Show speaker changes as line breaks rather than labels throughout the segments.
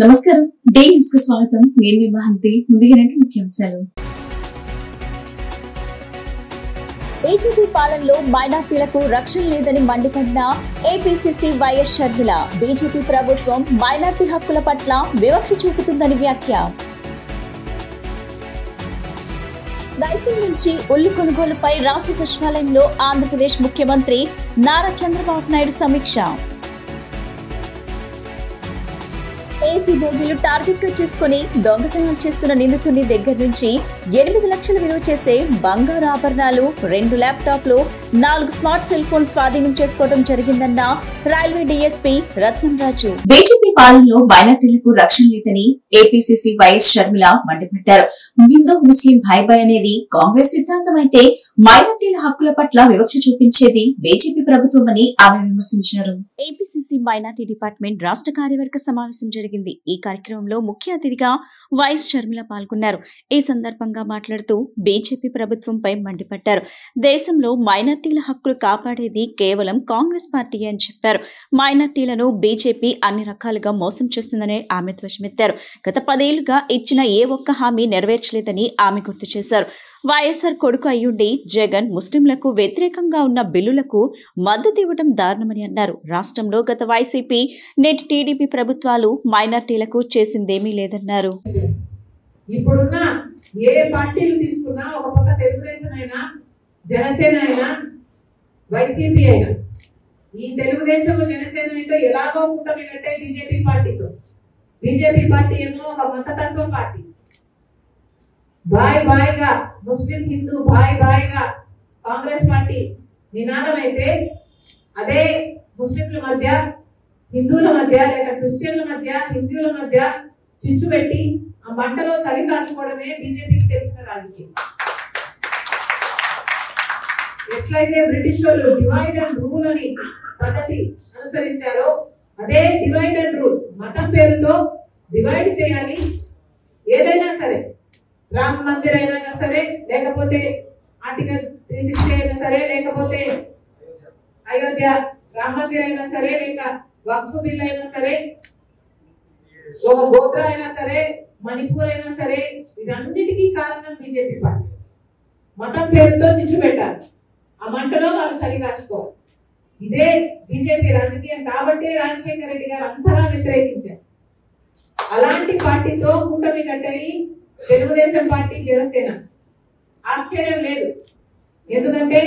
నమస్కారం day news కు స్వాగతం నేను మీ మహంతి ముందుగానే ముఖ్యాంశాలు
బీజేపీ పాలనలో మైనార్టీలకు రక్షణ లేదని మండిపడిన ఏపీసీసీ వైఎస్ షర్మిల బీజేపీ ప్రభుత్వం మైనార్టీ హక్కుల పట్ల వివక్ష చూపుతుందని వ్యాఖ్య రైతుల నుంచి ఉల్లి కొనుగోలుపై రాష్ట్ర సచివాలయంలో ఆంధ్రప్రదేశ్ ముఖ్యమంత్రి నారా చంద్రబాబు నాయుడు సమీక్ష ఏసీ బోగీలు టార్గెట్ గా చేసుకుని దొంగతనాలు చేస్తున్న నిందితుని దగ్గర నుంచి 8 లక్షలు విలువ చేసే బంగారు ఆభరణాలు 2 ల్యాప్టాప్లు 4 స్మార్ట్ సెల్ ఫోన్ స్వాధీనం చేసుకోవడం జరిగిందన్న రైల్వే డీఎస్పీ రత్నం రాజు.
బీజేపీ పాలనలో మైనార్టీలకు రక్షణ లేదని ఏపీసీసీ వైఎస్ షర్మిల మండిపడ్డారు. హిందూ ముస్లిం భాయ్ భాయ్ అనేది కాంగ్రెస్ సిద్ధాంతం అయితే మైనార్టీల హక్కుల పట్ల వివక్ష చూపించేది బీజేపీ ప్రభుత్వమని ఆమె విమర్శించారు.
ఏపీసీసీ మైనార్టీ డిపార్ట్మెంట్ రాష్ట్ర కార్యవర్గ సమావేశం జరిగింది. ఈ కార్యక్రమంలో ముఖ్య అతిథిగా వైఎస్ షర్మిల పాల్గొన్నారు. ఈ సందర్భంగా మాట్లాడుతూ బీజేపీ ప్రభుత్వంపై మండిపడ్డారు. దేశంలో మైనార్టీల హక్కులు కాపాడేది కేవలం కాంగ్రెస్ పార్టీ అని చెప్పారు. మైనార్టీలను బీజేపీ అన్ని రకాలుగా మోసం చేస్తుందని ఆమె ధ్వజమెత్తారు. గత 10 ఏళ్లుగా ఇచ్చిన ఏ ఒక్క హామీ నెరవేర్చలేదని ఆమె గుర్తు చేశారు. వైఎస్ఆర్ కొడుకు అయ్యుండి జగన్ ముస్లింలకు వ్యతిరేకంగా ఉన్న బిల్లులకు మద్దతు ఇవ్వడం దారుణమని అన్నారు. రాష్ట్రంలో గత వైసీపీ నేటి టీడీపీ ప్రభుత్వాలు మైనార్టీలకు చేసిందేమీ లేదన్నారు.
ఇప్పుడున్న ఏ పార్టీలు తీసుకున్నా ఒక పక్క తెలుగుదేశం అయినా జనసేన అయినా వైసీపీ అయినా ఈ తెలుగుదేశం జనసేన అయితే ఎలాగో కూటమి కట్టే బీజేపీ పార్టీ ఏమో ఒక మతతత్వ పార్టీ. భాయ్ భాయ్గా ముస్లిం హిందూ భాయ్ భాయ్గా కాంగ్రెస్ పార్టీ నినాదం అయితే అదే ముస్లింల మధ్య హిందువుల మధ్య లేక క్రిస్టియన్ల మధ్య హిందువుల మధ్య చిచ్చు పెట్టి ఆ మంటలో చలి కాచుకోవడమే బీజేపీకి తెలిసిన రాజకీయం. ఎట్లయితే బ్రిటిష్ వాళ్ళు డివైడ్ అండ్ రూల్ అని పద్ధతి అనుసరించారో అదే డివైడ్ అండ్ రూల్ మతం పేరుతో డివైడ్ చేయాలి. ఏదైనా సరే రామ మందిర్ అయినా సరే లేకపోతే ఆర్టికల్ 360 అయినా సరే లేకపోతే అయోధ్య రామ మందిర్ అయినా సరే లేక వక్ఫ్ బిల్ అయినా సరే ఒక గోత్ర అయినా సరే మణిపూర్ అయినా సరే ఇదన్నిటికీ కారణం బీజేపీ పార్టీ. మతం పేరుతో చిచ్చు పెట్టారు. ఆ మంటలో వాళ్ళు చలి కాచుకోవాలి. ఇదే బీజేపీ రాజకీయం కాబట్టి రాజశేఖర రెడ్డి గారు అంతగా వ్యతిరేకించారు. అలాంటి పార్టీతో కూటమి కట్టాయి తెలుగుదేశం పార్టీ జనసేన. ఆశ్చర్యం లేదు, ఎందుకంటే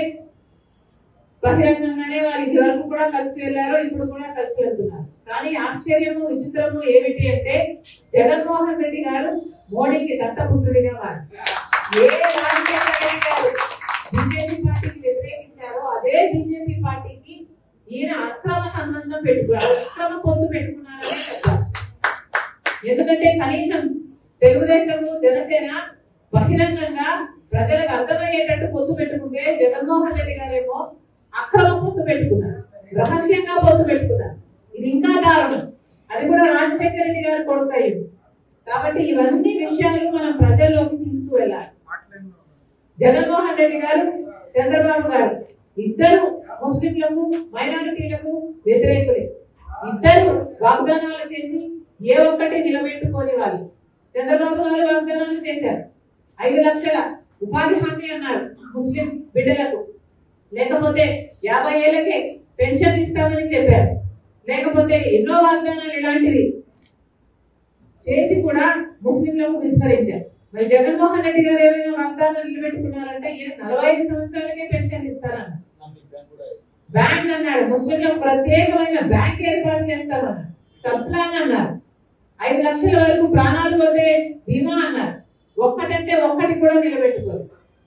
బహిరంగంగానే వారి వరకు కూడా కలిసి వెళ్ళారు, ఇప్పుడు కూడా కలిసి వెళ్తున్నారు. కానీ ఆశ్చర్యము విచిత్రము ఏమిటి అంటే జగన్మోహన్ రెడ్డి గారు మోడీకి దత్తపుత్రుడిగా మారారు. ఏ రాజశేఖర రెడ్డి గారు బీజేపీ పార్టీకి వ్యతిరేకించారో అదే బీజేపీ పార్టీకి ఈయన అక్రమ సంబంధం పెట్టుకున్నారు, అక్రమ పొత్తు పెట్టుకున్నారనే చెప్పారు. ఎందుకంటే కనీసం తెలుగుదేశము జనసేన బహిరంగంగా ప్రజలకు అర్థమయ్యేటట్టు పొత్తు పెట్టుకుంటే జగన్మోహన్ రెడ్డి గారేమో అక్రమ పొత్తు పెట్టుకున్నారు, రహస్యంగా పొత్తు పెట్టుకున్నారు. ఇది ఇంకా దారుణం. అది కూడా రాజశేఖర రెడ్డి గారు కొడుకయ్యింది. కాబట్టి ఇవన్నీ విషయాలు మనం ప్రజల్లోకి తీసుకువెళ్ళాలి. జగన్మోహన్ రెడ్డి గారు చంద్రబాబు గారు ఇద్దరు ముస్లింలకు మైనారిటీలకు వ్యతిరేకులే. ఇద్దరు వాగ్దానాలు చేసి ఏ ఒక్కటి నిలబెట్టుకోని వాళ్ళు. చంద్రబాబు గారు వాగ్దానాలు చేశారు. 5 లక్షల ఉపాధి హామీ అన్నారు ముస్లిం బిడ్డలకు, లేకపోతే 50 ఏళ్లకే పెన్షన్ ఇస్తామని చెప్పారు, లేకపోతే ఎన్నో వాగ్దానాలు ఇలాంటివి చేసి కూడా ముస్లింలకు విస్మరించారు. మరి జగన్మోహన్ రెడ్డి గారు ఏమైనా వాగ్దానాలు నిలబెట్టుకున్నారంటే ఈయన 45 సంవత్సరాలకే పెన్షన్ ఇస్తారన్నారు. బ్యాంక్ అన్నాడు, ముస్లింలకు ప్రత్యేకమైన బ్యాంక్ ఏర్పాటు చేస్తామన్నారు. సబ్ ప్లాన్ అన్నారు. 5 లక్షల వరకు ప్రాణాలు పోతే బీమా అన్నారు. ఒక్కటంటే ఒక్కటి కూడా నిలబెట్టుకోరు.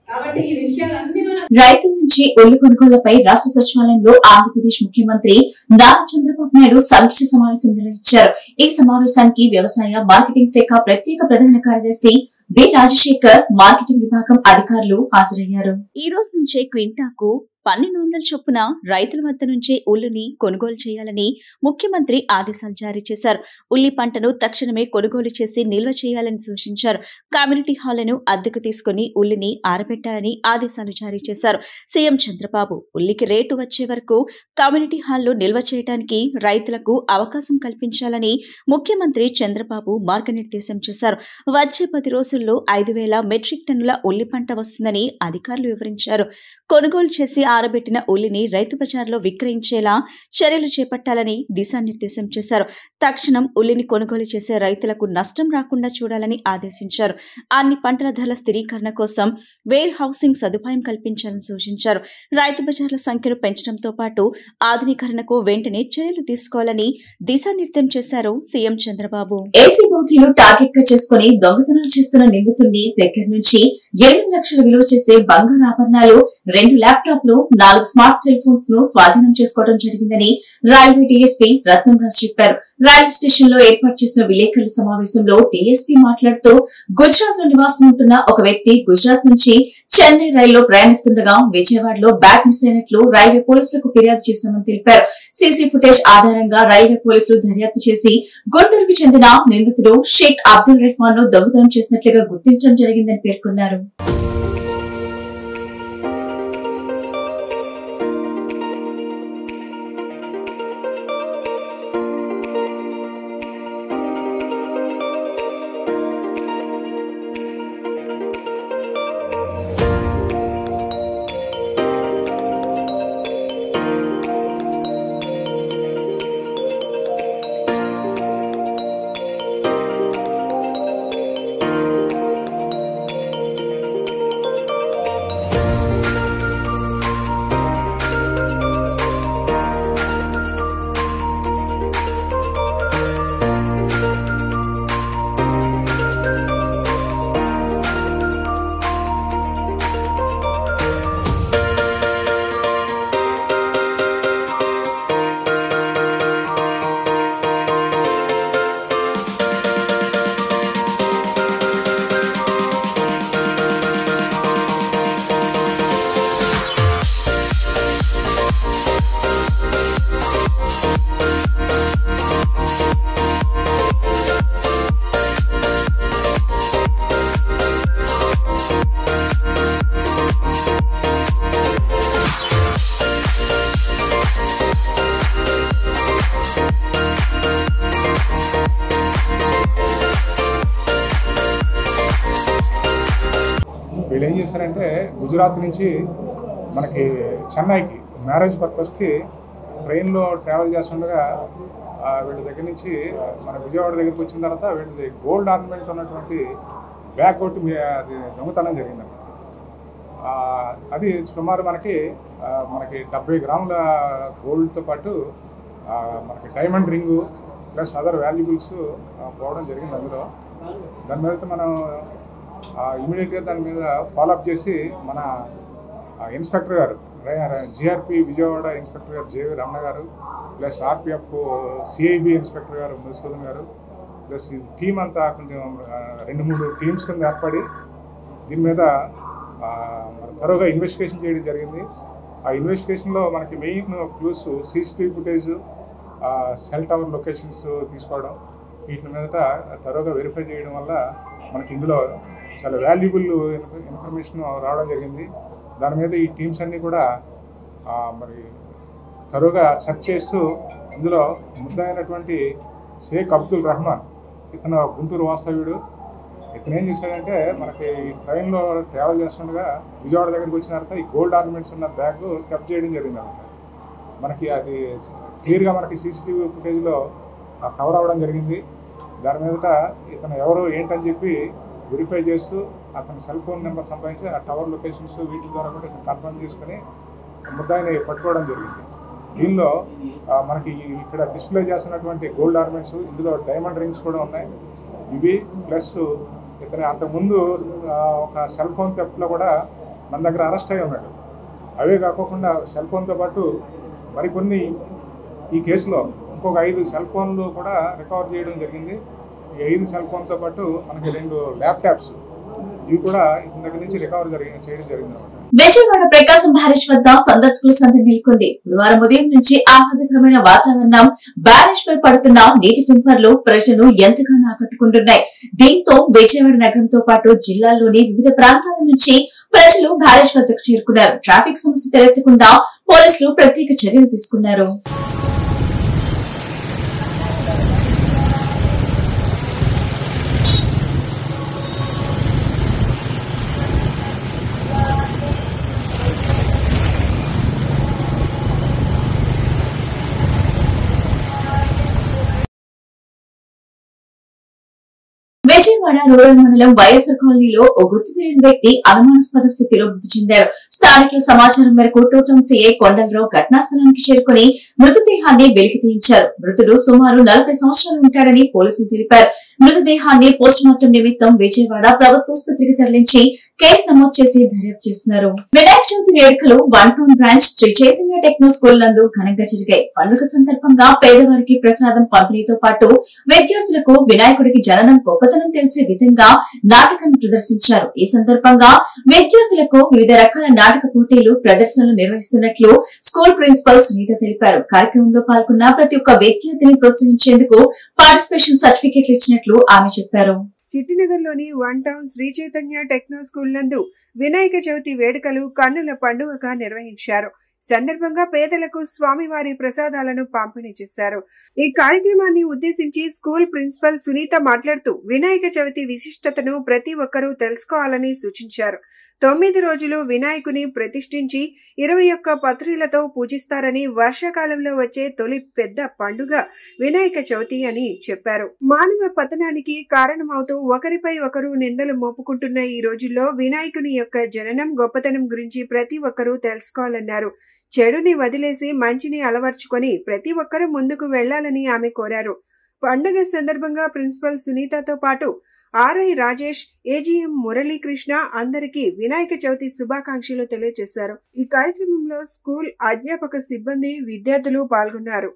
కాబట్టి ఈ విషయాలన్నీ మనం
రైతుల నుంచి ఉల్లి కొనుగోళ్లపై రాష్ట్ర సచివాలయంలో ఆంధ్రప్రదేశ్ ముఖ్యమంత్రి నారా చంద్రబాబు నాయుడు సమీక్ష సమావేశం నిర్వహించారు. ఈ సమావేశానికి వ్యవసాయ మార్కెటింగ్ శాఖ ప్రత్యేక ప్రధాన కార్యదర్శి బి రాజశేఖర్, మార్కెటింగ్ విభాగం అధికారులు హాజరయ్యారు.
ఈ రోజు నుంచే క్వింటాకు 1200 చొప్పున రైతుల వద్ద నుంచే ఉల్లిని కొనుగోలు చేయాలని ముఖ్యమంత్రి ఆదేశాలు జారీ చేశారు. ఉల్లి పంటను తక్షణమే కొనుగోలు చేసి నిల్వ చేయాలని సూచించారు. కమ్యూనిటీ హాళ్లను అద్దెకు తీసుకుని ఉల్లిని ఆరబెట్టాలని ఆదేశాలు జారీ చేశారు. సీఎం చంద్రబాబు ఉల్లికి రేటు వచ్చే వరకు కమ్యూనిటీ హాల్లో నిల్వ చేయడానికి రైతులకు అవకాశం కల్పించాలని ముఖ్యమంత్రి చంద్రబాబు మార్గనిర్దేశం చేశారు. వచ్చే 10 రోజుల్లో 5,000 మెట్రిక్ టన్నుల ఉల్లి పంట వస్తుందని అధికారులు వివరించారు. కొనుగోలు చేసి ఆరబెట్టిన ఉల్లిని రైతు బజార్లో విక్రయించేలా చర్యలు చేపట్టాలని దిశానిర్దేశం చేశారు. తక్షణం ఉల్లిని కొనుగోలు చేసే రైతులకు నష్టం రాకుండా చూడాలని ఆదేశించారు. అన్ని పంటల ధరల స్థిరీకరణ కోసం వేర్ హౌసింగ్ సదుపాయం కల్పించాలని సూచించారు. రైతు బజార్ల సంఖ్యను పెంచడంతో పాటు ఆధునీకరణకు వెంటనే చర్యలు తీసుకోవాలని దిశానిర్దేశం చేశారు సీఎం చంద్రబాబు.
ఏసీ బోగీలు టార్గెట్ గా చేసుకుని దొంగతనాలు చేస్తున్న నిందితుడిని దగ్గర నుంచి 8 లక్షల విలువ చేసే బంగారు ఆభరణాలు, 2 ల్యాప్టాప్లు, 4 స్మార్ట్ సెల్ ఫోన్స్ ను స్వాధీనం చేసుకోవడం జరిగిందని రైల్వే డీఎస్పీ రత్నంరాజ్ చెప్పారు. రైల్వే స్టేషన్ లో ఏర్పాటు చేసిన విలేకరుల సమావేశంలో డీఎస్పీ మాట్లాడుతూ గుజరాత్ లో నివాసం ఉంటున్న ఒక వ్యక్తి గుజరాత్ నుంచి చెన్నై రైల్లో ప్రయాణిస్తుండగా విజయవాడలో బ్యాగ్ మిస్ అయినట్లు రైల్వే పోలీసులకు ఫిర్యాదు చేశామని తెలిపారు. సీసీ ఫుటేజ్ ఆధారంగా రైల్వే పోలీసులు దర్యాప్తు చేసి గుంటూరుకు చెందిన నిందితుడు షేక్ అబ్దుల్ రెహమాన్ ను దొంగతనం చేసినట్లుగా గుర్తించడం జరిగిందని పేర్కొన్నారు.
వీళ్ళు ఏం చేశారంటే గుజరాత్ నుంచి మనకి చెన్నైకి మ్యారేజ్ పర్పస్కి ట్రైన్లో ట్రావెల్ చేస్తుండగా వీళ్ళ దగ్గర నుంచి మన విజయవాడ దగ్గరికి వచ్చిన తర్వాత వీళ్ళది గోల్డ్ ఆర్నమెంట్ ఉన్నటువంటి బ్యాగ్ ఒకటి అది దొంగతనం జరిగిందన్నమాట. అది సుమారు మనకి 70 గ్రాముల గోల్డ్తో పాటు మనకి diamond ring plus other valuables పోవడం జరిగింది. అందులో దాని మీద మనం ఇమీడియట్గా దాని మీద ఫాలోఅప్ చేసి మన ఇన్స్పెక్టర్ గారు జిఆర్పి విజయవాడ ఇన్స్పెక్టర్ గారు జేవి రమణ గారు ప్లస్ ఆర్పిఎఫ్ సిఐబి ఇన్స్పెక్టర్ గారు మధుసూదన్ గారు ప్లస్ ఈ టీం అంతా కొంచెం 2-3 టీమ్స్ కింద ఏర్పడి దీని మీద త్వరగా ఇన్వెస్టిగేషన్ చేయడం జరిగింది. ఆ ఇన్వెస్టిగేషన్లో మనకి main clues CCTV footage, cell tower locations తీసుకోవడం, వీటి మీద త్వరగా వెరిఫై చేయడం వల్ల మనకి ఇందులో చాలా వాల్యుబుల్ ఇన్ఫర్మేషన్ రావడం జరిగింది. దాని మీద ఈ టీమ్స్ అన్నీ కూడా మరి త్వరగా సెర్చ్ చేస్తూ ఇందులో ముద్దాయినటువంటి షేక్ అబ్దుల్ రెహమాన్, ఇతను గుంటూరు వాస్తవ్యుడు. ఇతను ఏం చేశాడంటే మనకి ట్రైన్లో ట్రావెల్ చేస్తుండగా విజయవాడ దగ్గరికి వచ్చిన తర్వాత ఈ గోల్డ్ ఆర్నమెంట్స్ ఉన్న బ్యాగ్ థెఫ్ట్ చేయడం జరిగింది అన్నమాట. మనకి అది క్లియర్గా మనకి సీసీటీవీ ఫుటేజ్లో కవర్ అవ్వడం జరిగింది. దాని మీదట ఇతను ఎవరు ఏంటని చెప్పి వెరిఫై చేస్తూ అతని సెల్ ఫోన్ నెంబర్ సంపాదించి ఆ టవర్ లొకేషన్స్ వీటి ద్వారా కూడా ఇతను కన్ఫర్మ్ చేసుకుని ముద్దాయిని పట్టుకోవడం జరిగింది. దీనిలో మనకి ఇక్కడ డిస్ప్లే చేస్తున్నటువంటి గోల్డ్ ఆర్నమెంట్స్, ఇందులో డైమండ్ రింగ్స్ కూడా ఉన్నాయి. ఇవి ప్లస్ ఇతను అంతకుముందు ఒక సెల్ ఫోన్ థెఫ్ట్లో కూడా మన దగ్గర అరెస్ట్ అయి ఉన్నాడు. అవే కాకుండా సెల్ ఫోన్తో పాటు మరికొన్ని ఈ కేసులో ఇంకొక 5 సెల్ ఫోన్లు కూడా రికవర్ చేయడం జరిగింది. ఈ 5 సెల్ ఫోన్తో పాటు మనకి 2 ల్యాప్టాప్స్ ఇవి కూడా ఇతని దగ్గర నుంచి రికవర్ చేయడం జరిగింది అన్నమాట.
విజయవాడ ప్రకాశం బ్యారేజ్ వద్ద సందర్శకుల సందడి నెలకొంది. గురువారం ఉదయం నుంచి ఆహ్లాదకరమైన వాతావరణం, బ్యారేజ్ పై పడుతున్న నీటి తుంపర్లు ప్రజలను ఎంతగానో ఆకట్టుకుంటున్నాయి. దీంతో విజయవాడ నగరంతో పాటు జిల్లాలోని వివిధ ప్రాంతాల నుంచి ప్రజలు బ్యారేజ్ వద్దకు చేరుకున్నారు. ట్రాఫిక్ సమస్య తలెత్తకుండా పోలీసులు ప్రత్యేక చర్యలు తీసుకున్నారు. విజయవాడ రూరల్ మండలం వైఎస్ఆర్ కాలనీలో ఓ గుర్తు తెలియని వ్యక్తి అనుమానాస్పద స్థితిలో మృతి చెందారు. స్థానికుల సమాచారం మేరకు టోటం సిఐ కొండలరావు ఘటనా స్థలానికి చేరుకుని మృతదేహాన్ని వెలికి తీయించారు. మృతుడు సుమారు 40 సంవత్సరాలు ఉంటాడని పోలీసులు తెలిపారు. మృతదేహాన్ని పోస్టుమార్టం నిమిత్తం విజయవాడ ప్రభుత్వాసుపత్రికి తరలించి కేసు నమోదు చేసి దర్యాప్తు చేస్తున్నారు. వినాయక చవితి వేడుకలు 1 town branch Sri Chaitanya techno school నందు ఘనంగా జరిగాయి. పండుగ సందర్భంగా పేదవారికి ప్రసాదం పంపిణీతో పాటు విద్యార్థులకు వినాయకుడికి జననం గొప్పతనం తెలిసే విధంగా నాటకాన్ని ప్రదర్శించారు. ఈ సందర్భంగా విద్యార్థులకు వివిధ రకాల నాటక పోటీలు, ప్రదర్శనలు నిర్వహిస్తున్నట్లు స్కూల్ ప్రిన్సిపల్ సునీత తెలిపారు. కార్యక్రమంలో పాల్గొన్న ప్రతి ఒక్క విద్యార్థిని ప్రోత్సహించేందుకు పార్టిసిపేషన్ సర్టిఫికెట్లు ఇచ్చినట్లు ఆమె చెప్పారు.
చిట్టినగర్లోని 1 town Sri Chaitanya techno school నందు వినాయక చవితి వేడుకలు కన్నుల పండుగగా నిర్వహించారు. సందర్భంగా పేదలకు స్వామివారి ప్రసాదాలను పంపిణీ చేశారు. ఈ కార్యక్రమాన్ని ఉద్దేశించి స్కూల్ ప్రిన్సిపల్ సునీత మాట్లాడుతూ వినాయక చవితి విశిష్టతను ప్రతి ఒక్కరూ తెలుసుకోవాలని సూచించారు. 9 రోజులు వినాయకుని ప్రతిష్ఠించి 21 పత్రిలతో పూజిస్తారని, వర్షాకాలంలో వచ్చే తొలి పెద్ద పండుగ వినాయక చవితి అని చెప్పారు. మానవ పతనానికి కారణమవుతూ ఒకరిపై ఒకరు నిందలు మోపుకుంటున్న ఈ రోజుల్లో వినాయకుని యొక్క జననం గొప్పతనం గురించి ప్రతి ఒక్కరూ తెలుసుకోవాలన్నారు. చెడుని వదిలేసి మంచిని అలవర్చుకొని ప్రతి ఒక్కరూ ముందుకు వెళ్లాలని ఆమె కోరారు. పండుగ సందర్భంగా ప్రిన్సిపల్ సునీతతో పాటు ఆర్ఐ రాజేష్, ఏజీఎం మురళీకృష్ణ అందరికీ వినాయక చవితి శుభాకాంక్షలు తెలియజేశారు. ఈ కార్యక్రమంలో స్కూల్ అధ్యాపక సిబ్బంది, విద్యార్థులు పాల్గొన్నారు.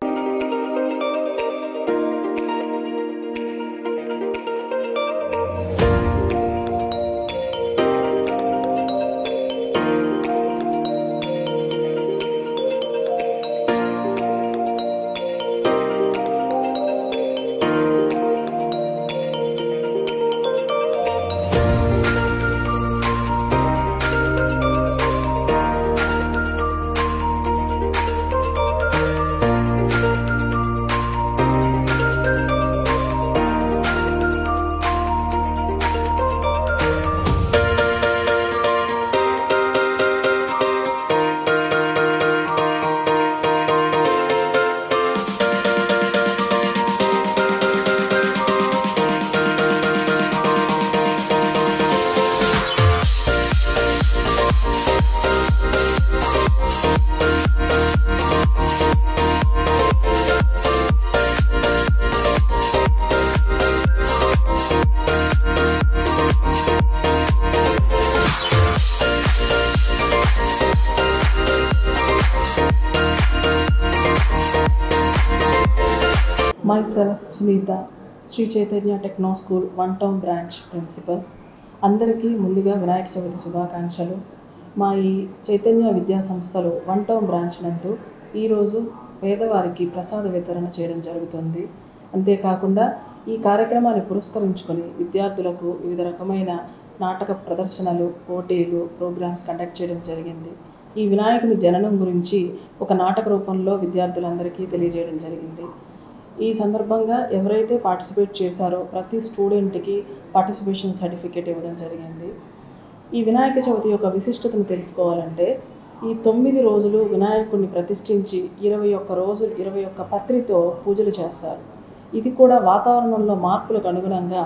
Myself, Sunita, Sri Chaitanya techno school 1 town branch principal. అందరికీ ముందుగా వినాయక చవితి శుభాకాంక్షలు. మా ఈ చైతన్య విద్యా సంస్థలు 1 టౌన్ బ్రాంచ్ నందు ఈరోజు పేదవారికి ప్రసాద వితరణ చేయడం జరుగుతుంది. అంతేకాకుండా ఈ కార్యక్రమాన్ని పురస్కరించుకొని విద్యార్థులకు వివిధ రకమైన నాటక ప్రదర్శనలు, పోటీలు, ప్రోగ్రామ్స్ కండక్ట్ చేయడం జరిగింది. ఈ వినాయకుని జననం గురించి ఒక నాటక రూపంలో విద్యార్థులందరికీ తెలియజేయడం జరిగింది. ఈ సందర్భంగా ఎవరైతే పార్టిసిపేట్ చేశారో ప్రతి స్టూడెంట్కి పార్టిసిపేషన్ సర్టిఫికేట్ ఇవ్వడం జరిగింది. ఈ వినాయక చవితి యొక్క విశిష్టతను తెలుసుకోవాలంటే ఈ 9 రోజులు వినాయకుడిని ప్రతిష్ఠించి 21 రోజులు 21 పత్రితో పూజలు చేస్తారు. ఇది కూడా వాతావరణంలో మార్పులకు అనుగుణంగా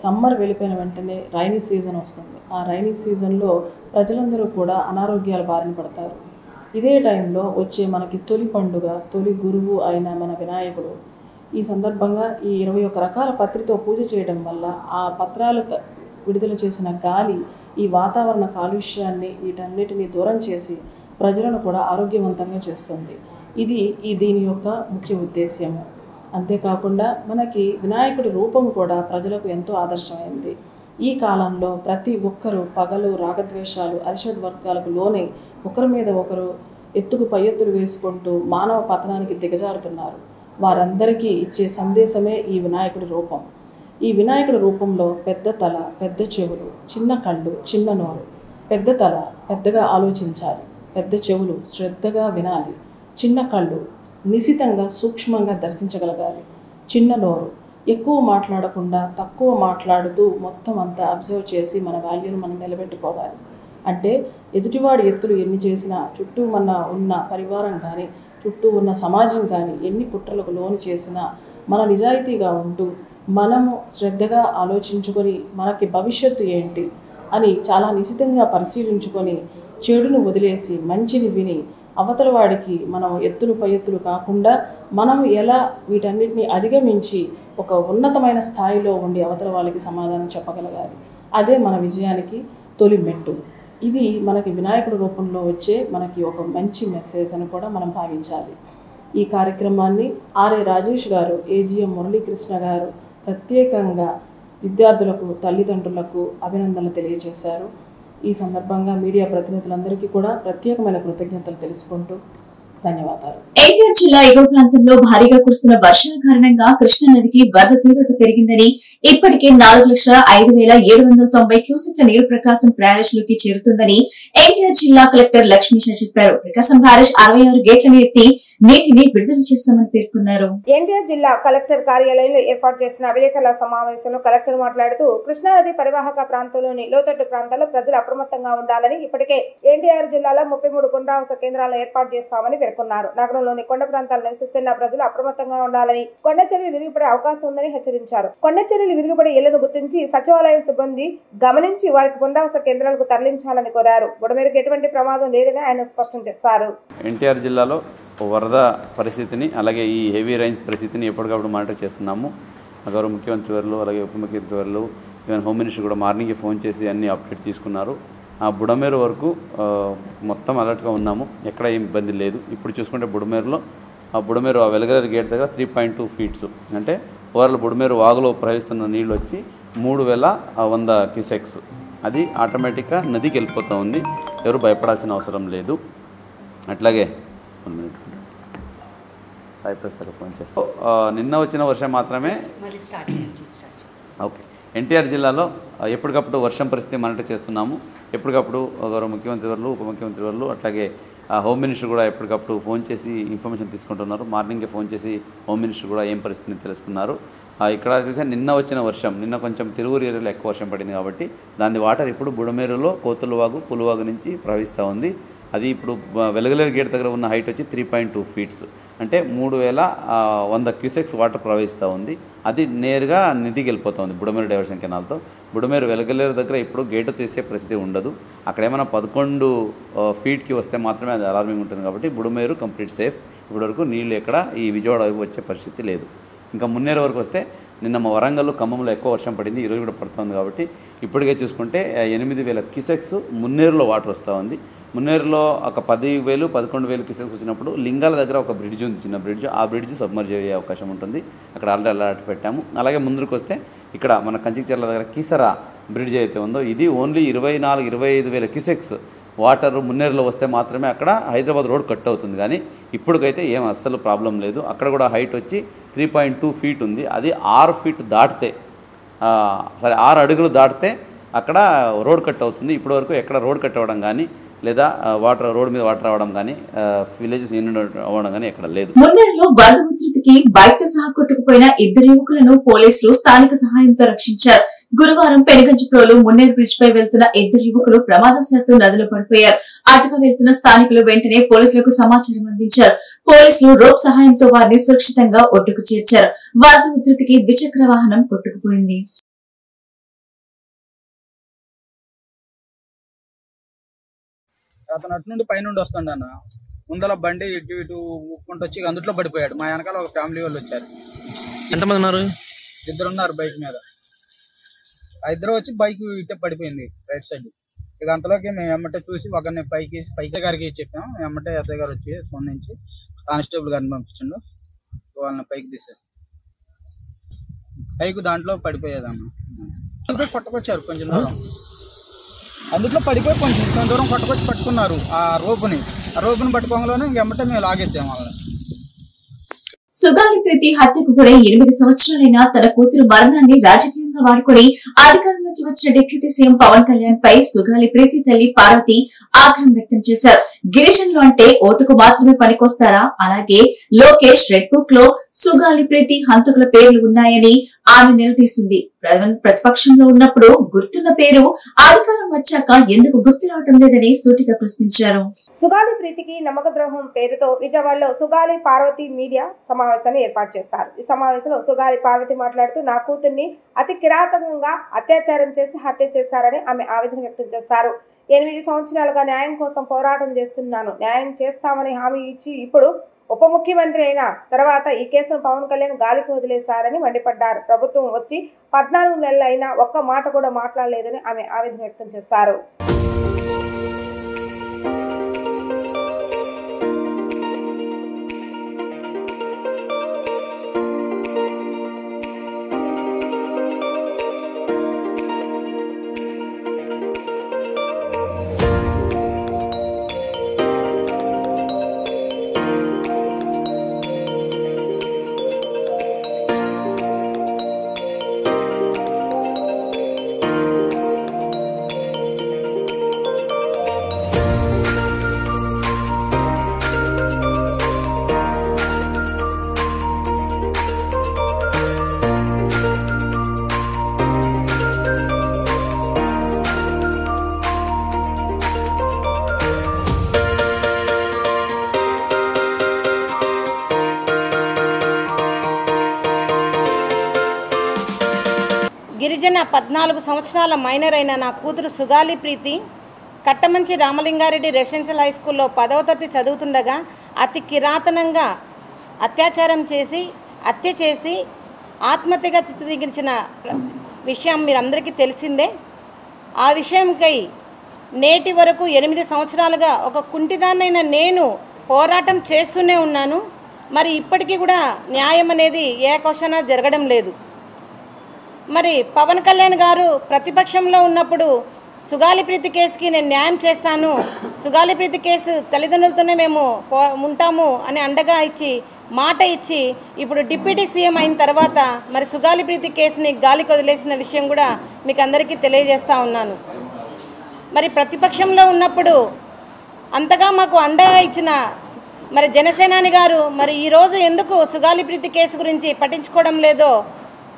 సమ్మర్ వెళ్ళిపోయిన వెంటనే రైనీ సీజన్ వస్తుంది. ఆ రైనీ సీజన్లో ప్రజలందరూ కూడా అనారోగ్యాల బారిన పడతారు. ఇదే టైంలో వచ్చే మనకి తొలి పండుగ, తొలి గురువు అయిన మన వినాయకుడు. ఈ సందర్భంగా ఈ 21 రకాల పత్రితో పూజ చేయడం వల్ల ఆ పత్రాలు విడుదల చేసిన గాలి ఈ వాతావరణ కాలుష్యాన్ని వీటన్నిటిని దూరం చేసి ప్రజలను కూడా ఆరోగ్యవంతంగా చేస్తుంది. ఇది దీని యొక్క ముఖ్య ఉద్దేశ్యము. అంతేకాకుండా మనకి వినాయకుడి రూపం కూడా ప్రజలకు ఎంతో ఆదర్శమైంది. ఈ కాలంలో ప్రతి ఒక్కరూ పగలు రాగద్వేషాలు అరిషడ్ వర్గాలకు లోనై ఒకరి మీద ఒకరు ఎత్తుకు పై ఎత్తులు వేసుకుంటూ మానవ పతనానికి దిగజారుతున్నారు. వారందరికీ ఇచ్చే సందేశమే ఈ వినాయకుడి రూపం. ఈ వినాయకుడి రూపంలో పెద్ద తల, పెద్ద చెవులు, చిన్న కళ్ళు, చిన్న నోరు. పెద్ద తల పెద్దగా ఆలోచించాలి, పెద్ద చెవులు శ్రద్ధగా వినాలి, చిన్న కళ్ళు నిశితంగా సూక్ష్మంగా దర్శించగలగాలి, చిన్న నోరు ఎక్కువ మాట్లాడకుండా తక్కువ మాట్లాడుతూ మొత్తం అంతా అబ్జర్వ్ చేసి మన వాల్యూను మనం నిలబెట్టుకోవాలి. అంటే ఎదుటివాడి ఎత్తులు ఎన్ని చేసినా చుట్టూ ఉన్న పరివారం కానీ చుట్టూ ఉన్న సమాజం కానీ ఎన్ని కుట్రలకు లోను చేసినా మన నిజాయితీగా ఉంటూ మనము శ్రద్ధగా ఆలోచించుకొని మనకి భవిష్యత్తు ఏంటి అని చాలా నిశితంగా పరిశీలించుకొని చెడును వదిలేసి మంచిని విని అవతల వాడికి మనం ఎత్తులు పై ఎత్తులు కాకుండా మనం ఎలా వీటన్నిటిని అధిగమించి ఒక ఉన్నతమైన స్థాయిలో ఉండి అవతల వాళ్ళకి సమాధానం చెప్పగలగాలి. అదే మన విజయానికి తొలి మెట్టు. ఇది మనకి వినాయకుడి రూపంలో వచ్చే మనకి ఒక మంచి మెసేజ్ అని కూడా మనం భావించాలి. ఈ కార్యక్రమాన్ని ఆర్ఏ రాజేష్ గారు, ఏజీఎం మురళీకృష్ణ గారు ప్రత్యేకంగా విద్యార్థులకు, తల్లిదండ్రులకు అభినందనలు తెలియజేశారు. ఈ సందర్భంగా మీడియా ప్రతినిధులందరికీ కూడా ప్రత్యేకమైన కృతజ్ఞతలు తెలుసుకుంటూ ధన్యవాదాలు.
ఎన్టీఆర్ జిల్లా ఎగువ ప్రాంతంలో భారీగా కురుస్తున్న వర్షాల కారణంగా కృష్ణా నదికి వరద తీవ్రత పెరిగిందని, ఇప్పటికే 4,05,790 క్యూసెక్ల నీరు ప్రకాశం బ్యారేజ్ లోకి చేరుతుందని ఎన్టీఆర్ జిల్లా కలెక్టర్ లక్ష్మీష చెప్పారు. ప్రకాశం బ్యారేజ్ 66 గేట్లను ఎత్తి నీటిని విడుదల చేస్తామని పేర్కొన్నారు.
ఎన్టీఆర్ జిల్లా కలెక్టర్ కార్యాలయంలో ఏర్పాటు చేసిన విలేకరుల సమావేశంలో కలెక్టర్ మాట్లాడుతూ కృష్ణా నది పరివాహక ప్రాంతంలోని లోతట్టు ప్రాంతాల్లో ప్రజలు అప్రమత్తంగా ఉండాలని, ఇప్పటికే ఎన్టీఆర్ జిల్లాలో 33 పునరావాస కేంద్రాలను ఏర్పాటు చేస్తామని పేర్కొన్నారు. నగరంలోని కొండ ప్రాంతాలు నివసిస్తున్న ప్రజలు అప్రమత్తంగా ఉండాలని, కొండ చర్యలు విరిగిపడే అవకాశం ఉందని హెచ్చరించారు. కొండ చర్యలు విరిగిపడే ఇళ్లను గుర్తించి సచివాలయ సిబ్బంది గమనించి వారికి పునరావాస కేంద్రాలకు తరలించాలని కోరారు. బుడమేరుకు ఎటువంటి ప్రమాదం లేదని ఆయన స్పష్టం చేశారు.
ఎన్టీఆర్ జిల్లాలో వరద పరిస్థితిని, అలాగే ఈ హెవీ రైన్స్ పరిస్థితిని ఎప్పటికప్పుడు మానిటర్ చేస్తున్నాము. గౌరవ ముఖ్యమంత్రి వారు, అలాగే ఉప ముఖ్యమంత్రి వారు, ఈవెన్ హోమ్ మినిస్టర్ కూడా మార్నింగ్ ఫోన్ చేసి అన్ని అప్డేట్ తీసుకున్నారు. ఆ బుడమేరు వరకు మొత్తం అలర్ట్గా ఉన్నాము, ఎక్కడ ఏం ఇబ్బంది లేదు. ఇప్పుడు చూసుకుంటే బుడమేరులో బుడమేరు వెలగలేరు గేట్ దగ్గర 3.2 ఫీట్స్, అంటే ఓవరాల్ బుడమేరు వాగులో ప్రవహిస్తున్న నీళ్ళు వచ్చి 3,100 క్యూసెక్స్. అది ఆటోమేటిక్గా నదికి వెళ్ళిపోతూ ఉంది, ఎవరు భయపడాల్సిన అవసరం లేదు. అట్లాగే 1 మినిట్ సాయి ప్రసాద్ ఫోన్ చేస్తాం. నిన్న వచ్చిన వర్షం మాత్రమే. ఓకే, ఎన్టీఆర్ జిల్లాలో ఎప్పటికప్పుడు వర్షం పరిస్థితి మానిటర్ చేస్తున్నాము. ఎప్పటికప్పుడు గౌరవ ముఖ్యమంత్రి వారు, ఉప ముఖ్యమంత్రి వారు, అట్లాగే హోమ్ మినిస్టర్ కూడా ఎప్పటికప్పుడు ఫోన్ చేసి ఇన్ఫర్మేషన్ తీసుకుంటున్నారు. మార్నింగే ఫోన్ చేసి హోమ్ మినిస్టర్ కూడా ఏం పరిస్థితిని తెలుసుకున్నారు. ఇక్కడ చూసే నిన్న వచ్చిన వర్షం, నిన్న కొంచెం తిరువురు ఏరియాలో ఎక్కువ వర్షం పడింది కాబట్టి దాని వాటర్ ఇప్పుడు బుడమేరులో కోతులవాగు, పులువాగు నుంచి ప్రవహిస్తూ ఉంది. అది ఇప్పుడు వెలగలేరు గేట్ దగ్గర ఉన్న హైట్ వచ్చి 3.2 ఫీట్స్, అంటే 3,100 క్యూసెక్స్ వాటర్ ప్రవహిస్తూ ఉంది. అది నేరుగా నదికి వెళ్ళిపోతూ ఉంది బుడమేరు డైవర్షన్ కెనాల్తో. బుడమేరు వెలగలేరు దగ్గర ఇప్పుడు గేటు తీసే పరిస్థితి ఉండదు. అక్కడ ఏమైనా 11 ఫీట్కి వస్తే మాత్రమే అది అలార్మింగ్ ఉంటుంది కాబట్టి బుడమేరు కంప్లీట్ సేఫ్. ఇప్పటివరకు నీళ్ళు ఎక్కడ ఈ విజయవాడ వైపు వచ్చే పరిస్థితి లేదు. ఇంకా మున్నేరు వరకు వస్తే నిన్న మా వరంగల్, ఖమ్మంలో ఎక్కువ వర్షం పడింది, ఈరోజు కూడా పడుతుంది కాబట్టి ఇప్పటికే చూసుకుంటే 8,000 క్యూసెక్స్ మున్నేరులో వాటర్ వస్తూ ఉంది. మున్నేరులో ఒక 10,000, 11,000 క్యూసెక్స్ వచ్చినప్పుడు లింగాల దగ్గర ఒక బ్రిడ్జ్ ఉంది, చిన్న బ్రిడ్జ్. ఆ బ్రిడ్జ్ సబ్మర్జ్ అయ్యే అవకాశం ఉంటుంది. అక్కడ ఆల్రెడీ అలర్ట్ పెట్టాము. అలాగే ముందుకు వస్తే ఇక్కడ మన కంచికచర్ల దగ్గర కీసరా బ్రిడ్జ్ అయితే ఉందో ఇది ఓన్లీ 24,000-25,000 క్యూసెక్స్ వాటర్ మున్నేరులో వస్తే మాత్రమే అక్కడ హైదరాబాద్ రోడ్ కట్ అవుతుంది. కానీ ఇప్పటికైతే ఏం అస్సలు ప్రాబ్లం లేదు. అక్కడ కూడా హైట్ వచ్చి 3.2 ఫీట్ ఉంది. అది 6 ఫీట్ దాటితే, 6 అడుగులు దాటితే అక్కడ రోడ్ కట్ అవుతుంది. ఇప్పటివరకు ఎక్కడ రోడ్ కట్ అవ్వడం కానీ లేదా రోడ్ మీద వాటర్ రావడం కానీ విలేజెస్ అవ్వడం కానీ ఎక్కడ లేదు.
మున్నేరులో వరద ఉధృతికి బైక్ తో సహా కొట్టుకుపోయిన 2 యువకులను పోలీసులు స్థానిక సహాయంతో రక్షించారు. గురువారం పెనుగంచిప్రోలు మున్నేరు బ్రిడ్జ్ పై వెళ్తున్న 2 యువకులు ప్రమాదవశాత్తు నదిలో పడిపోయారు. అటుగా వెళ్తున్న స్థానికులు వెంటనే పోలీసులకు సమాచారం అందించారు. పోలీసులు రోప్ సహాయంతో వారిని సురక్షితంగా ఒడ్డుకు చేర్చారు. వరద ఉధృతికి ద్విచక్ర వాహనం కొట్టుకుపోయింది.
అతను అటు నుండి పైనుండి వస్తాడు అన్న, ముందర బండి ఇటు ఇటు ఊపుకుంటూ వచ్చి అందుట్లో పడిపోయాడు. మా వెనకాల ఒక ఫ్యామిలీ వాళ్ళు వచ్చారు.
ఎంతమంది ఉన్నారు?
2 ఉన్నారు బైక్ మీద. ఆ 2 వచ్చి బైక్ ఇటే పడిపోయింది రైట్ సైడ్. ఇక అంతలోకి మేము ఎమ్మటే చూసి ఒకరిని పైకి గారికి చెప్పాము. ఎమ్మటే ఎస్ఐ గారు వచ్చి ఫోన్ నుంచి కానిస్టేబుల్ గారిని పంపించిండు. వాళ్ళని పైకి తీసారు. పైకి దాంట్లో పడిపోయేదన్న. కొట్టుకొచ్చారు కొంచెం దూరం, అందులో పడిపోయి కొంచెం దూరం కొట్టుకొచ్చి పట్టుకున్నారు ఆ రోపుని పట్టుకోగానే ఇంకెమ్మటే మేము లాగేసాము వాళ్ళని.
సుగాలి ప్రీతి హత్యకు గురై 8 సంవత్సరాలైన తన కూతురు మరణాన్ని రాజకీయంగా వాడుకుని అధికారంలోకి వచ్చిన డిప్యూటీ సీఎం పవన్ కళ్యాణ్ పై సుగాలి ప్రీతి తల్లి పార్వతి ఆగ్రహం వ్యక్తం చేశారు. గిరిజనులు అంటే ఓటుకు మాత్రమే పనికొస్తారా? అలాగే లోకేష్ రెడ్ బుక్ లో సుగాలి ప్రీతి హంతకుల పేర్లు ఉన్నాయని ఆమె నిలదీసింది. ప్రతిపక్షంలో ఉన్నప్పుడు గుర్తున్న పేరు అధికారం వచ్చాక ఎందుకు గుర్తు రావటం లేదని సూటిగా ప్రశ్నించారు.
సుగాలి ప్రీతికి నమ్మక ద్రోహం పేరుతో విజయవాడలో సుగాలి పార్వతి మీడియా సమావేశాన్ని ఏర్పాటు చేశారు. ఈ సమావేశంలో సుగాలి పార్వతి మాట్లాడుతూ నా కూతుర్ని అతి కిరాతకంగా అత్యాచారం చేసి హత్య చేశారని ఆమె ఆవేదన వ్యక్తం చేశారు. 8 సంవత్సరాలుగా న్యాయం కోసం పోరాటం చేస్తున్నాను, న్యాయం చేస్తామని హామీ ఇచ్చి ఇప్పుడు ఉప ముఖ్యమంత్రి అయిన తర్వాత ఈ కేసును పవన్ కళ్యాణ్ గాలికి వదిలేశారని మండిపడ్డారు. ప్రభుత్వం వచ్చి 14 నెలలు అయినా ఒక్క మాట కూడా మాట్లాడలేదని ఆమె ఆవేదన వ్యక్తం చేశారు.
గిరిజన 14 సంవత్సరాల మైనర్ అయిన నా కూతురు సుగాలి ప్రీతి కట్టమంచి రామలింగారెడ్డి రెసిడెన్షియల్ హై స్కూల్లో 10వ తరగతి చదువుతుండగా అతి కిరాతనంగా అత్యాచారం చేసి హత్య చేసి ఆత్మహత్యగా చిత్రీకరించిన విషయం మీరందరికీ తెలిసిందే. ఆ విషయంకై నేటి వరకు 8 సంవత్సరాలుగా ఒక కుంటిదాన్నైన నేను పోరాటం చేస్తూనే ఉన్నాను. మరి ఇప్పటికీ కూడా న్యాయం అనేది ఏ క్వశ్చన జరగడం లేదు. మరి పవన్ కళ్యాణ్ గారు ప్రతిపక్షంలో ఉన్నప్పుడు సుగాలి ప్రీతి కేసుకి నేను న్యాయం చేస్తాను, సుగాలి ప్రీతి కేసు తల్లిదండ్రులతోనే మేము ఉంటాము అని అండగా ఇచ్చి మాట ఇచ్చి ఇప్పుడు డిప్యూటీ సీఎం అయిన తర్వాత మరి సుగాలి ప్రీతి కేసుని గాలికి వదిలేసిన విషయం కూడా మీకు అందరికీ తెలియజేస్తూ ఉన్నాను. మరి ప్రతిపక్షంలో ఉన్నప్పుడు అంతగా మాకు అండగా ఇచ్చిన మరి జనసేనాని గారు మరి ఈరోజు ఎందుకు సుగాలి ప్రీతి కేసు గురించి పట్టించుకోవడం లేదో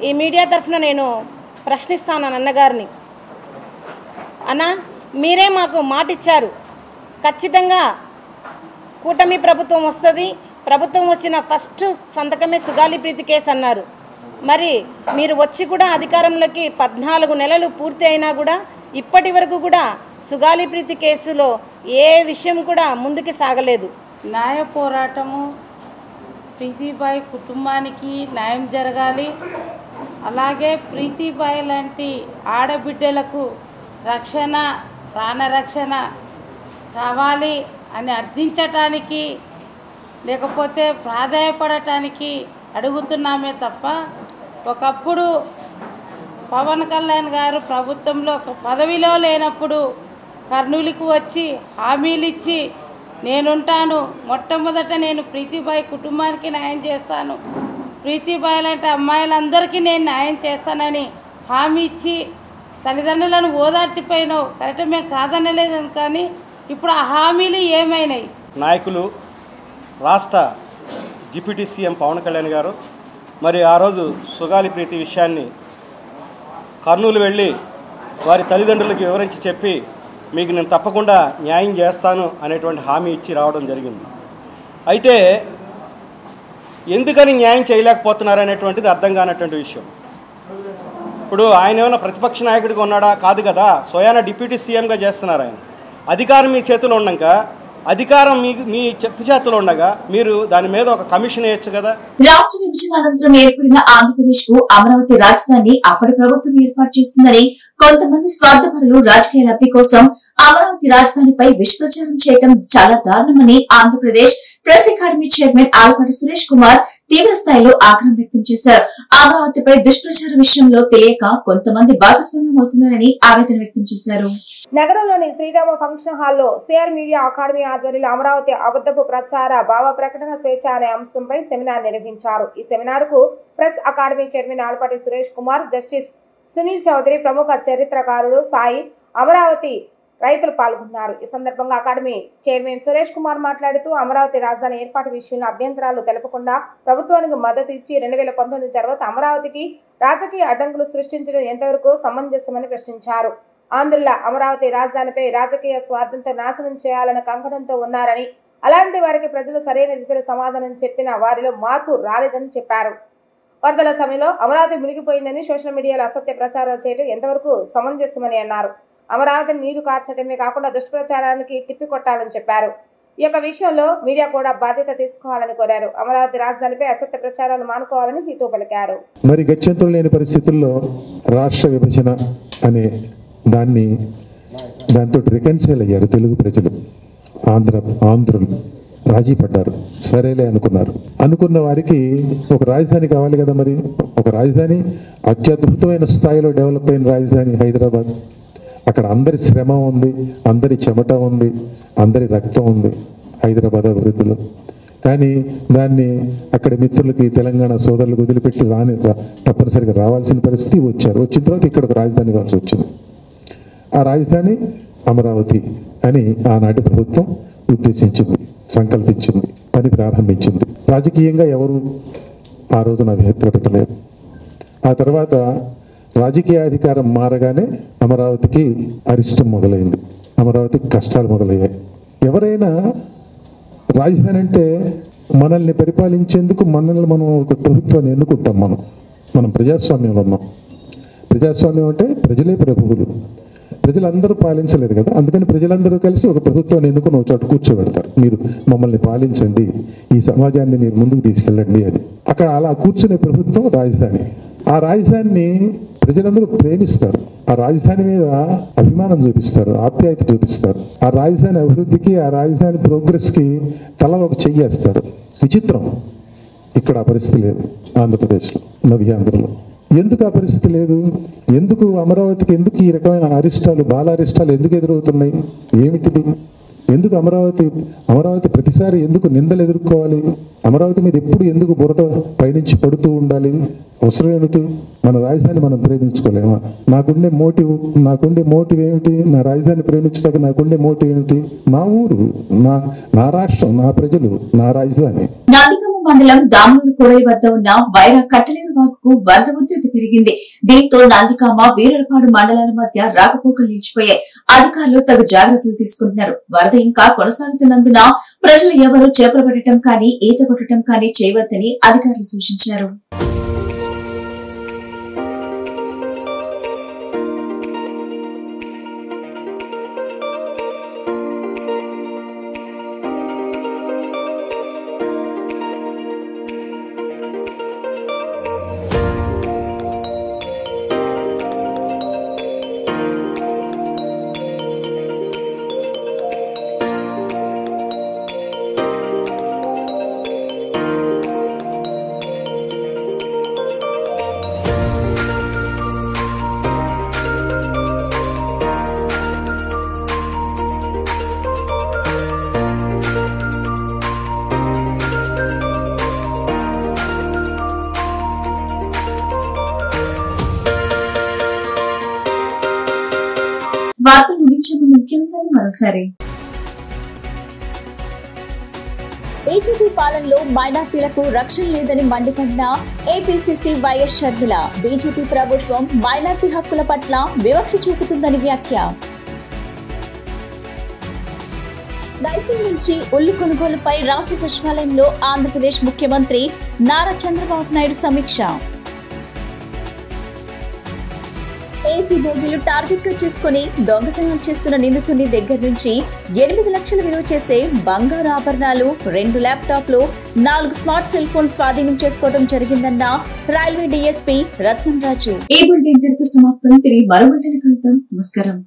ఈ మీడియా తరఫున నేను ప్రశ్నిస్తాను అన్నగారిని. అన్న, మీరే మాకు మాట ఇచ్చారు, ఖచ్చితంగా కూటమి ప్రభుత్వం వస్తుంది, ప్రభుత్వం వచ్చిన ఫస్ట్ సంతకమే సుగాలి ప్రీతి కేసు అన్నారు. మరి మీరు వచ్చి కూడా అధికారంలోకి 14 నెలలు పూర్తి అయినా కూడా ఇప్పటి వరకు కూడా సుగాలి ప్రీతి కేసులో ఏ విషయం కూడా ముందుకు సాగలేదు.
న్యాయ పోరాటము ప్రీతిబాయి కుటుంబానికి న్యాయం జరగాలి, అలాగే ప్రీతిబాయి లాంటి ఆడబిడ్డలకు రక్షణ ప్రాణరక్షణ కావాలి అని అర్థించటానికి లేకపోతే ప్రాధాయపడటానికి అడుగుతున్నామే తప్ప ఒకప్పుడు పవన్ కళ్యాణ్ గారు ప్రభుత్వంలో ఒక పదవిలో లేనప్పుడు కర్నూలుకు వచ్చి హామీలు ఇచ్చి నేనుంటాను, మొట్టమొదట నేను ప్రీతిబాయి కుటుంబానికి న్యాయం చేస్తాను, ప్రీతిబాయి లాంటి అమ్మాయిలందరికీ నేను న్యాయం చేస్తానని హామీ ఇచ్చి తల్లిదండ్రులను ఓదార్చిపోయినావు. కరెక్ట్, మేము కాదనలేదు, కానీ ఇప్పుడు ఆ హామీలు ఏమైనాయి?
నాయకులు రాష్ట్ర డిప్యూటీ సీఎం పవన్ కళ్యాణ్ గారు మరి ఆ రోజు సుగాలి ప్రీతి విషయాన్ని కర్నూలు వెళ్ళి వారి తల్లిదండ్రులకు వివరించి చెప్పి మీకు నేను తప్పకుండా న్యాయం చేస్తాను అనేటువంటి హామీ ఇచ్చి రావడం జరిగింది. అయితే ఎందుకని న్యాయం చేయలేకపోతున్నారు అనేటువంటిది అర్థం కానటువంటి విషయం. ఇప్పుడు ఆయన ఏమైనా ప్రతిపక్ష నాయకుడిగా ఉన్నాడా? కాదు కదా, స్వయాన డిప్యూటీ సీఎంగా చేస్తున్నారు. ఆయన అధికారం మీ చేతిలో ఉండక, అధికారం మీ చెప్పు చేతిలో ఉండగా మీరు దాని మీద ఒక కమిషన్ వేయచ్చు కదా.
రాష్ట్ర విభజన అనంతరం ఏర్పడిన ఆంధ్రప్రదేశ్ కు అమరావతి రాజధాని అప్పటి ప్రభుత్వం ఏర్పాటు చేస్తుందని కొంతమంది స్వార్థపరులు రాజకీయ లబ్ధి కోసం అమరావతి రాజధానిపై విషప్రచారం చేయడం చాలా దారుణమని Andhra Pradesh press academy chairman Alapati Suresh Kumar తీవ్ర స్థాయిలో ఆగ్రహం వ్యక్తం చేశారు. అమరావతిపై దుష్ప్రచారం విషయంలో తెలియక కొంతమంది భాగస్వామ్యం అవుతున్నారని ఆవేదన వ్యక్తం చేశారు.
నగరంలోని శ్రీరామ ఫంక్షన్ హాల్లో సిఆర్ మీడియా అకాడమీ ఆధ్వర్యంలో అమరావతి అబద్ధపు ప్రచార భావ ప్రకటన స్వేచ్ఛ అనే అంశంపై సెమినార్ నిర్వహించారు. ఈ సెమినార్ కు press academy chairman Alapati Suresh Kumar, justice Sunil Chaudhary, ప్రముఖ చరిత్రకారుడు సాయి, అమరావతి రైతులు పాల్గొన్నారు. ఈ సందర్భంగా అకాడమీ చైర్మన్ సురేష్ కుమార్ మాట్లాడుతూ అమరావతి రాజధాని ఏర్పాటు విషయంలో అభ్యంతరాలు తెలపకుండా ప్రభుత్వానికి మద్దతు ఇచ్చి 2019 తర్వాత అమరావతికి రాజకీయ అడ్డంకులు సృష్టించడం ఎంతవరకు సమంజసమని ప్రశ్నించారు. ఆంధ్రుల అమరావతి రాజధానిపై రాజకీయ స్వార్థంతో నాశనం చేయాలన్న కంకణంతో ఉన్నారని, అలాంటి వారికి ప్రజలు సరైన రీతిలో సమాధానం చెప్పిన వారిలో మార్పు రాలేదని చెప్పారు. వరదల సమయంలో అమరావతి మునిగిపోయిందని సోషల్ మీడియాలో అసత్య ప్రచారాలు చేయడం ఎంతవరకు సమంజసమని అన్నారు. అమరావతిని నీరు కార్చడమే కాకుండా దుష్ప్రచారానికి తిప్పికొట్టాలని చెప్పారు. ఈ యొక్క విషయంలో మీడియా కూడా బాధ్యత తీసుకోవాలని కోరారు. అమరావతి రాజధానిపై అసత్య ప్రచారాలు మానుకోవాలని హితవు పలికారు.
మరి గత్యంతరం లేని పరిస్థితుల్లో రాష్ట్ర విభజన అనే దాంతో రికన్సైల్ అయ్యారు తెలుగు ప్రజలు. ఆంధ్రులు రాజీ పడ్డారు, సరేలే అనుకున్న వారికి ఒక రాజధాని కావాలి కదా. మరి ఒక రాజధాని, అత్యద్భుతమైన స్థాయిలో డెవలప్ అయిన రాజధాని హైదరాబాద్. అక్కడ అందరి శ్రమ ఉంది, అందరి చెమట ఉంది, అందరి రక్తం ఉంది హైదరాబాద్ అభివృద్ధిలో. కానీ దాన్ని అక్కడ మిత్రులకి, తెలంగాణ సోదరులకు వదిలిపెట్టి తప్పనిసరిగా రావాల్సిన పరిస్థితి వచ్చారు. వచ్చిన తర్వాత ఇక్కడ ఒక రాజధాని కావాల్సి వచ్చింది. ఆ రాజధాని అమరావతి అని ఆనాటి ప్రభుత్వం ఉద్దేశించింది, సంకల్పించింది, పని ప్రారంభించింది. రాజకీయంగా ఎవరు ఆ రోజున అభ్యంతరపెట్టలేదు. ఆ తర్వాత రాజకీయ అధికారం మారగానే అమరావతికి అరిష్టం మొదలైంది, అమరావతికి కష్టాలు మొదలయ్యాయి. ఎవరైనా రాజధాని అంటే మనల్ని పరిపాలించేందుకు మనం ఒక ప్రభుత్వాన్ని ఎన్నుకుంటాం. మనం ప్రజాస్వామ్యంలో ఉన్నాం. ప్రజాస్వామ్యం అంటే ప్రజలే ప్రభువులు, ప్రజలందరూ పాలించలేరు కదా. అందుకని ప్రజలందరూ కలిసి ఒక ప్రభుత్వాన్ని ఎన్నుకుని ఒక చోట కూర్చోబెడతారు. మీరు మమ్మల్ని పాలించండి, ఈ సమాజాన్ని మీరు ముందుకు తీసుకెళ్ళండి అని. అక్కడ అలా కూర్చునే ప్రభుత్వం రాజధాని. ఆ రాజధానిని ప్రజలందరూ ప్రేమిస్తారు, ఆ రాజధాని మీద అభిమానం చూపిస్తారు, ఆప్యాయత చూపిస్తారు. ఆ రాజధాని అభివృద్ధికి, ఆ రాజధాని ప్రోగ్రెస్కి తల ఒక చెయ్యేస్తారు. విచిత్రం, ఇక్కడ ఆ పరిస్థితి లేదు ఆంధ్రప్రదేశ్లో, నవ్యాంధ్రలో. ఎందుకు ఆ పరిస్థితి లేదు? ఎందుకు అమరావతికి ఎందుకు ఈ రకమైన అరిష్టాలు, బాల అరిష్టాలు ఎందుకు ఎదురవుతున్నాయి? ఏమిటిది? ఎందుకు అమరావతి ప్రతిసారి ఎందుకు నిందలు ఎదుర్కోవాలి? అమరావతి మీద ఎప్పుడు ఎందుకు బురద పైనుంచి పడుతూ ఉండాలి? అవసరం ఏమిటి? మన రాజధాని మనం ప్రేమించుకోలేమా? నాకుండే మోటివ్ ఏమిటి? నా రాజధాని ప్రేమించడానికి నాకుండే మోటివ్ ఏమిటి? నా ఊరు, నా రాష్ట్రం, నా ప్రజలు, నా రాజధాని.
మండలం దామూరు కోడలి వద్ద ఉన్న వైరా కట్టలేరు వాగుకు వరద ఉధృతి పెరిగింది. దీంతో నందికామ, వీరలపాడు మండలాల మధ్య రాకపోకలు నిలిచిపోయాయి. అధికారులు తగు జాగ్రత్తలు తీసుకుంటున్నారు. వరద ఇంకా కొనసాగుతున్నందున ప్రజలు ఎవరూ చేపలు పట్టడం కానీ, ఈత కొట్టడం కానీ చేయవద్దని అధికారులు సూచించారు. వార్తలు ముగించే ముందు ముఖ్యాంశాలు మరోసారి.
బీజేపీ పాలనలో మైనార్టీలకు రక్షణ లేదని మండిపడిన ఏపీసీసీ వైఎస్ షర్మిల. బీజేపీ ప్రభుత్వం మైనార్టీ హక్కుల పట్ల వివక్ష చూపుతుందని వ్యాఖ్య. రైతుల నుంచి ఉల్లి కొనుగోలుపై రాష్ట్ర సచివాలయంలో ఆంధ్రప్రదేశ్ ముఖ్యమంత్రి నారా చంద్రబాబు నాయుడు సమీక్ష. ఏసీ బోగీలు టార్గెట్ గా చేసుకుని దొంగతనం చేస్తున్న నిందితుని దగ్గర నుంచి 8 లక్షలు విలువ చేసే బంగారు ఆభరణాలు, 2 ల్యాప్టాప్లు, 4 స్మార్ట్ సెల్ ఫోన్ స్వాధీనం చేసుకోవడం జరిగిందన్న రైల్వే డీఎస్పీ రత్నం రాజు.
ఈ బులెటిన్ ఇంతటితో సమాప్తం. తిరిగి మరో బులెటిన్ కలుద్దాం. నమస్కారం.